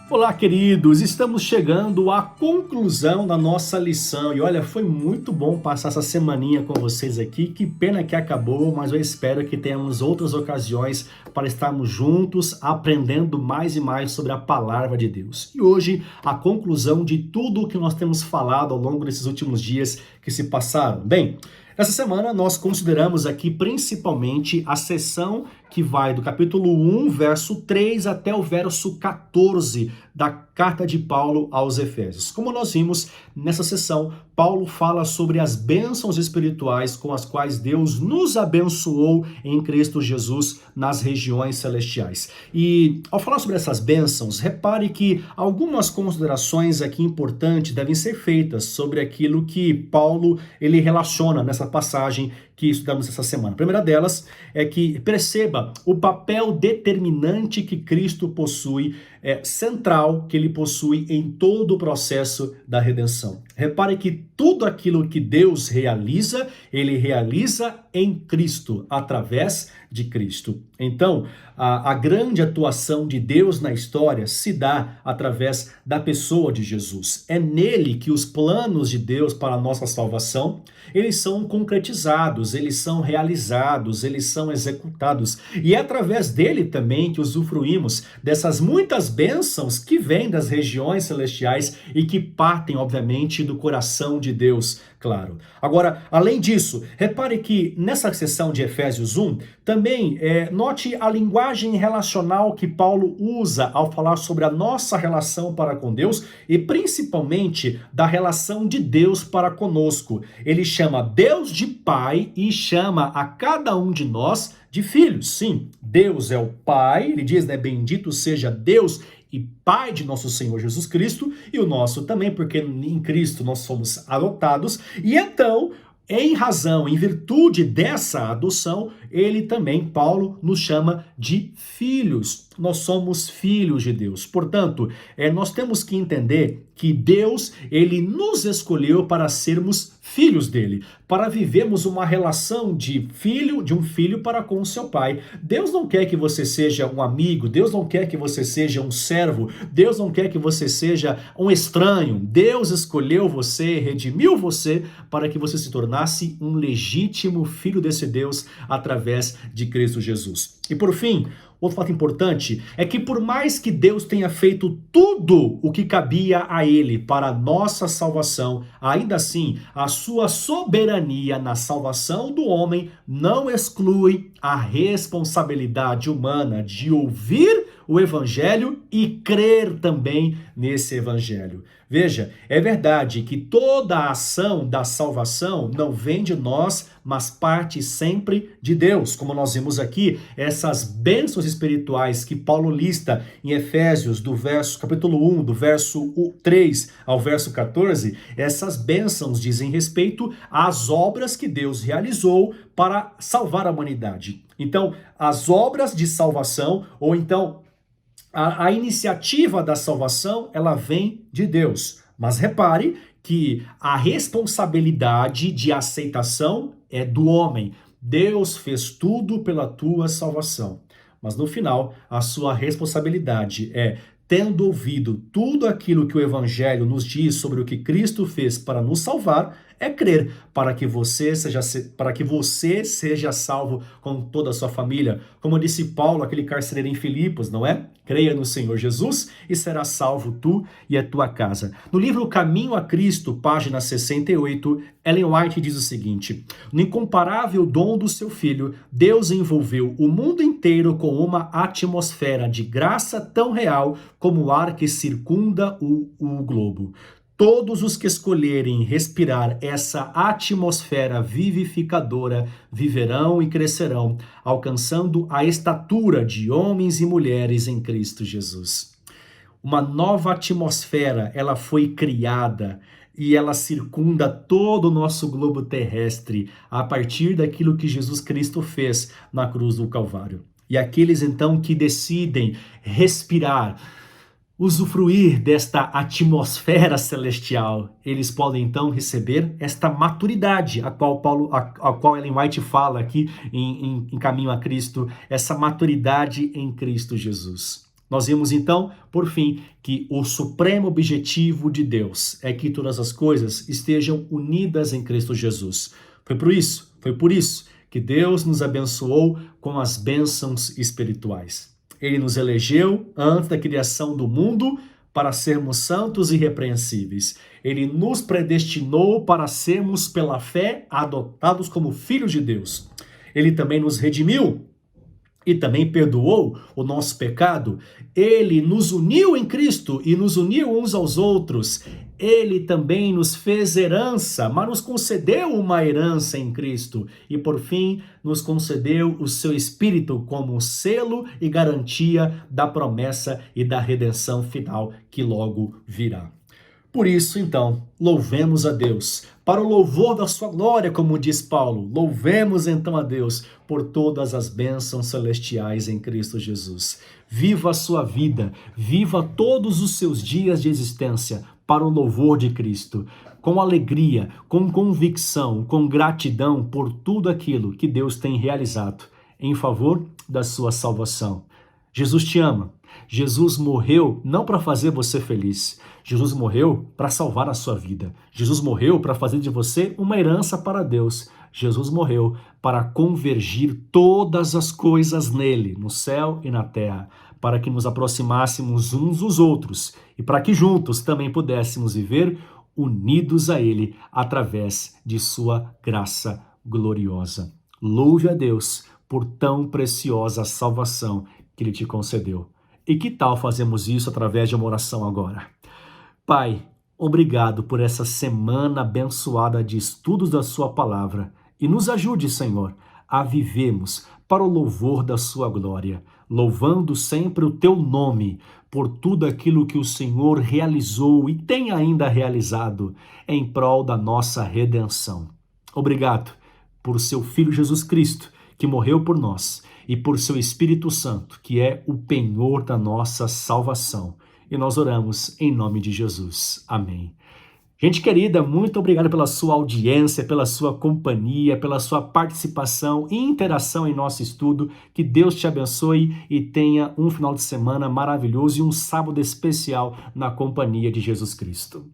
Olá, queridos! Estamos chegando à conclusão da nossa lição. E olha, foi muito bom passar essa semaninha com vocês aqui. Que pena que acabou, mas eu espero que tenhamos outras ocasiões para estarmos juntos, aprendendo mais e mais sobre a palavra de Deus. E hoje, a conclusão de tudo o que nós temos falado ao longo desses últimos dias que se passaram. Bem, essa semana nós consideramos aqui principalmente a seção que vai do capítulo 1, verso 3 até o verso 14 da carta de Paulo aos Efésios. Como nós vimos nessa sessão, Paulo fala sobre as bênçãos espirituais com as quais Deus nos abençoou em Cristo Jesus nas regiões celestiais. E ao falar sobre essas bênçãos, repare que algumas considerações aqui importantes devem ser feitas sobre aquilo que Paulo ele relaciona nessa passagem que estudamos essa semana. A primeira delas é que perceba o papel determinante que Cristo possui, central que ele possui em todo o processo da redenção. Repare que tudo aquilo que Deus realiza, ele realiza em Cristo, através de Cristo. Então, a grande atuação de Deus na história se dá através da pessoa de Jesus. É nele que os planos de Deus para a nossa salvação, eles são concretizados, eles são realizados, eles são executados. E é através dele também que usufruímos dessas muitas bênçãos que vêm das regiões celestiais e que partem, obviamente, do coração de Deus, claro. Agora, além disso, repare que nessa seção de Efésios 1, também note a linguagem relacional que Paulo usa ao falar sobre a nossa relação para com Deus e principalmente da relação de Deus para conosco. Ele chama Deus de Pai e chama a cada um de nós de filhos. Sim, Deus é o Pai, ele diz, bendito seja Deus e Pai de nosso Senhor Jesus Cristo, e o nosso também, porque em Cristo nós somos adotados, e então, em razão, em virtude dessa adoção, ele também, Paulo, nos chama de filhos. Nós somos filhos de Deus. Portanto, nós temos que entender que Deus, ele nos escolheu para sermos filhos dele, para vivermos uma relação de um filho para com o seu pai. Deus não quer que você seja um amigo, Deus não quer que você seja um servo, Deus não quer que você seja um estranho. Deus escolheu você, redimiu você para que você se tornasse um legítimo filho desse Deus através de Cristo Jesus. E por fim, outro fato importante é que por mais que Deus tenha feito tudo o que cabia a ele para a nossa salvação, ainda assim, a sua soberania na salvação do homem não exclui a responsabilidade humana de ouvir o evangelho e crer também nesse evangelho. Veja, é verdade que toda a ação da salvação não vem de nós, mas parte sempre de Deus. Como nós vimos aqui, essas bênçãos espirituais que Paulo lista em Efésios, capítulo 1, do verso 3 ao verso 14, essas bênçãos dizem respeito às obras que Deus realizou para salvar a humanidade. Então, as obras de salvação, ou então a iniciativa da salvação, ela vem de Deus. Mas repare que a responsabilidade de aceitação é do homem. Deus fez tudo pela tua salvação. Mas no final, a sua responsabilidade é, tendo ouvido tudo aquilo que o Evangelho nos diz sobre o que Cristo fez para nos salvar, é crer para que você seja salvo com toda a sua família. Como disse Paulo, aquele carcereiro em Filipos, não é? Creia no Senhor Jesus e será salvo tu e a tua casa. No livro Caminho a Cristo, página 68, Ellen White diz o seguinte: no incomparável dom do seu Filho, Deus envolveu o mundo inteiro com uma atmosfera de graça tão real como o ar que circunda o globo. Todos os que escolherem respirar essa atmosfera vivificadora viverão e crescerão, alcançando a estatura de homens e mulheres em Cristo Jesus. Uma nova atmosfera, ela foi criada e ela circunda todo o nosso globo terrestre a partir daquilo que Jesus Cristo fez na cruz do Calvário. E aqueles então que decidem respirar, usufruir desta atmosfera celestial, eles podem então receber esta maturidade a qual Ellen White fala aqui em Caminho a Cristo, essa maturidade em Cristo Jesus. Nós vimos então, por fim, que o supremo objetivo de Deus é que todas as coisas estejam unidas em Cristo Jesus. Foi por isso que Deus nos abençoou com as bênçãos espirituais. Ele nos elegeu antes da criação do mundo para sermos santos e irrepreensíveis. Ele nos predestinou para sermos, pela fé, adotados como filhos de Deus. Ele também nos redimiu e também perdoou o nosso pecado. Ele nos uniu em Cristo e nos uniu uns aos outros. Ele também nos fez herança, mas nos concedeu uma herança em Cristo. E por fim, nos concedeu o seu Espírito como selo e garantia da promessa e da redenção final que logo virá. Por isso, então, louvemos a Deus, para o louvor da sua glória, como diz Paulo. Louvemos então a Deus por todas as bênçãos celestiais em Cristo Jesus. Viva a sua vida, viva todos os seus dias de existência para o louvor de Cristo, com alegria, com convicção, com gratidão por tudo aquilo que Deus tem realizado em favor da sua salvação. Jesus te ama. Jesus morreu não para fazer você feliz. Jesus morreu para salvar a sua vida. Jesus morreu para fazer de você uma herança para Deus. Jesus morreu para convergir todas as coisas nele, no céu e na terra, para que nos aproximássemos uns dos outros e para que juntos também pudéssemos viver unidos a ele através de sua graça gloriosa. Louve a Deus por tão preciosa salvação que ele te concedeu. E que tal fazermos isso através de uma oração agora? Pai, obrigado por essa semana abençoada de estudos da sua palavra e nos ajude, Senhor, a vivermos para o louvor da sua glória, louvando sempre o teu nome por tudo aquilo que o Senhor realizou e tem ainda realizado em prol da nossa redenção. Obrigado por seu Filho Jesus Cristo, que morreu por nós, e por seu Espírito Santo, que é o penhor da nossa salvação. E nós oramos em nome de Jesus. Amém. Gente querida, muito obrigado pela sua audiência, pela sua companhia, pela sua participação e interação em nosso estudo. Que Deus te abençoe e tenha um final de semana maravilhoso e um sábado especial na companhia de Jesus Cristo.